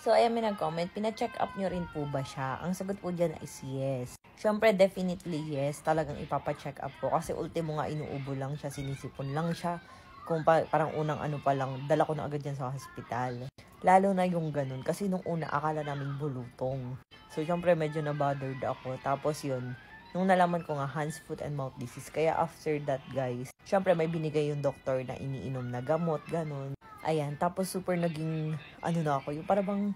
So, ayan may nag-comment, pina-check up nyo rin po ba siya? Ang sagot po dyan is yes. Siyempre, definitely yes. Talagang ipapa-check up po. Kasi ultimo nga, inuubo lang siya, sinisipon lang siya. Kung parang unang ano pa lang, dala ko na agad yan sa hospital. Lalo na yung ganun. Kasi nung una, akala namin bulutong. So, siyempre, medyo na-bothered ako. Tapos yun, nung nalaman ko nga, hands, foot, and mouth disease. Kaya after that, guys, siyempre, may binigay yung doktor na iniinom na gamot, ganun. Ayan, tapos super naging, ano na ako, yung parang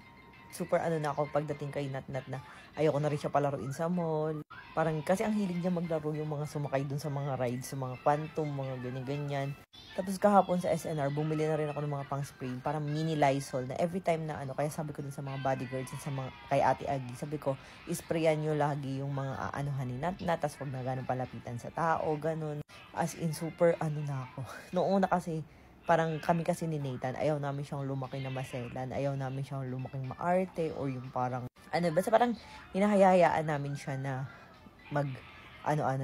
super ano na ako pagdating kay Nat na ayoko na rin siya palaruin sa mall. Parang, kasi ang hilig niya maglaro yung mga sumakay dun sa mga rides, sa mga Quantum, mga ganyan-ganyan. Tapos kahapon sa SNR, bumili na rin ako ng mga pang-spray, parang mini Lysol na every time na ano, kaya sabi ko dun sa mga bodyguards at sa mga, kay Ate Agi, sabi ko, isprayan nyo lagi yung mga aanuhan ni Nat, tas wag na ganun palapitan sa tao, ganun. As in, super ano na ako. Noong una kasi, parang kami kasi ni Nathan, ayaw namin siyang lumaki na maselan, ayaw namin siyang lumaking maarte, or yung parang, basta parang hinahayaan namin siya na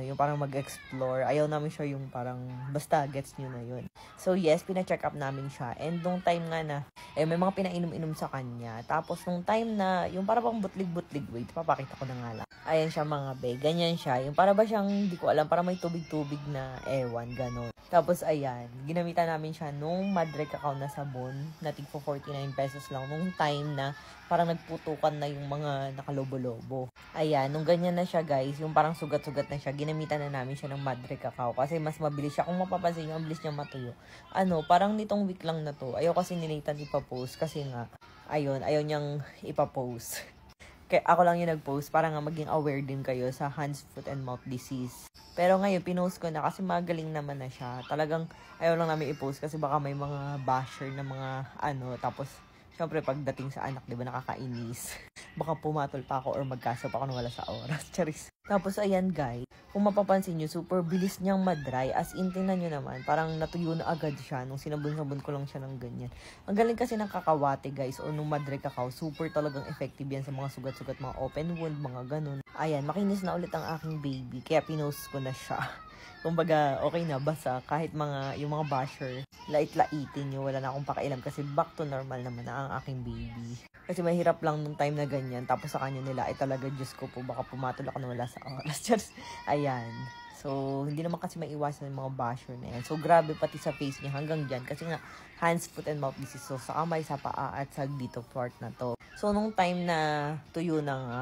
yung parang mag-explore. Ayaw namin siya yung parang, basta gets nyo na yun. So yes, pina-check up namin siya. And nung time nga na, may mga pinainom-inom sa kanya. Tapos nung time na, yung parang bang butlig-butlig, wait, papakita ko na nga lang. Ayan siya mga be, ganyan siya. Yung para ba siyang, di ko alam, para may tubig-tubig na ewan, ganon. Tapos ayan, ginamitan namin siya nung Madre Cacao na sabon, na tigpo 49 pesos lang. Nung time na, parang nagputukan na yung mga nakalobo-lobo. Ayan, nung ganyan na siya guys, yung parang sugat-sugat na siya, ginamitan na namin siya ng Madre Cacao. Kasi mas mabilis siya. Kung mapapansin nyo, ang bilis niya matuyo. Parang nitong week lang na to, ayaw kasi ni Nathan ipapost. Kasi nga, ayaw niyang ipapost. Kaya ako lang yung nag-post para nga maging aware din kayo sa hands, foot, and mouth disease. Pero ngayon, pinost ko na kasi magaling naman na siya. Talagang ayaw lang namin i-post kasi baka may mga basher na mga tapos syempre pagdating sa anak, di ba, nakakainis. Baka pumatol pa ako or magkaso pa ako nung wala sa oras. Charis. Tapos ayan guys, kung mapapansin nyo, super bilis niyang madry. As in, tingnan nyo naman, parang natuyo na agad siya nung sinabon-sabon ko lang siya ng ganyan. Ang galing kasi ng kakawate guys, or nung Madre Cacao, super talagang effective yan sa mga sugat-sugat, mga open wound, mga ganun. Ayan, makinis na ulit ang aking baby, kaya pinost ko na siya. Kumbaga, okay na, basta kahit yung mga basher, lait-laitin nyo, wala na akong pakialam kasi back to normal naman na ang aking baby. Kasi mahirap lang nung time na ganyan, tapos sa kanya nila, talaga, Diyos ko po, baka pumatol ako na wala sa oras. Just, ayan. So, hindi naman kasi maiwasan yung mga basher na yan. So, grabe pati sa face niya hanggang dyan. Kasi nga, hands, foot, and mouth disease. So, sa kamay, sa paa, at sa dito part na to. So, nung time na tuyo na nga,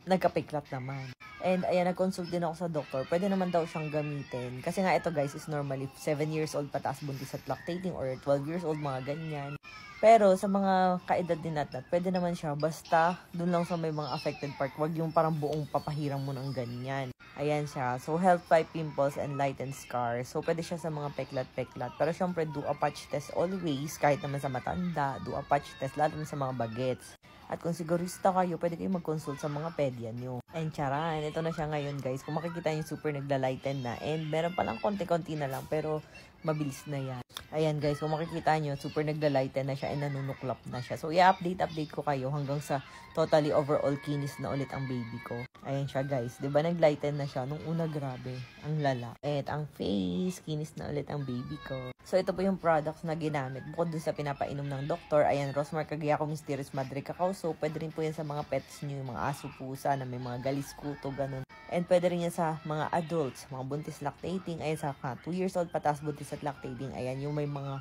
nagka-piklat naman. And ayan, nag-consult din ako sa doktor. Pwede naman daw siyang gamitin. Kasi nga ito guys is normally 7 years old pataas buntis at lactating or 12 years old, mga ganyan. Pero sa mga kaedad din natin, pwede naman siya basta dun lang sa may mga affected part. Wag yung parang buong papahirang mo ng ganyan. Ayan siya. So, help fight pimples and lighten scars. So, pwede siya sa mga peklat-peklat. Pero syempre, do a patch test always. Kahit naman sa matanda, do a patch test lalo na sa mga bagets. At kung sigurista kayo, pwede kayo mag-consult sa mga pedya nyo. And charan, ito na siya ngayon guys. Kung makikita nyo, super nagla-lighten na. And meron palang konti-konti na lang, pero mabilis na yan. Ayan guys, kung makikita nyo, super nagla-lighten na siya and nanunuklap na siya. So, i-update ko kayo hanggang sa totally overall kinis na ulit ang baby ko. Ayan siya guys. Diba nag-lighten na siya? Nung una, grabe. Ang lala. At ang face, kinis na ulit ang baby ko. So, ito po yung products na ginamit. Bukod dun sa pinapainom ng doktor, ayan, Rosmar Cagayaco Mysterious Madre Cacao. So, pwede rin po yan sa mga pets nyo, yung mga aso, pusa, na may mga galis, kuto, ganun. And pwede rin yan sa mga adults, mga buntis lactating. Ayan, sa 2 years old pataas buntis at lactating. Ayan, yung may mga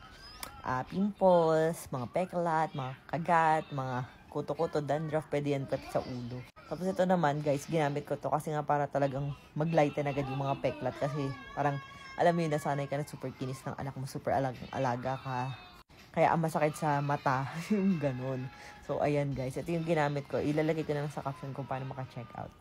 pimples, mga peklat, mga kagat, mga kuto-kuto, dandruff, pwede yan pati sa ulo. Tapos ito naman guys, ginamit ko to kasi nga para talagang mag-lighten agad yung mga peklat kasi parang, alam mo yun, nasanay ka na super kinis ng anak mo, super alaga ka. Kaya ang masakit sa mata, yung ganun. So, ayan guys, ito yung ginamit ko. Ilalagay ko na lang sa caption kung paano maka-check out.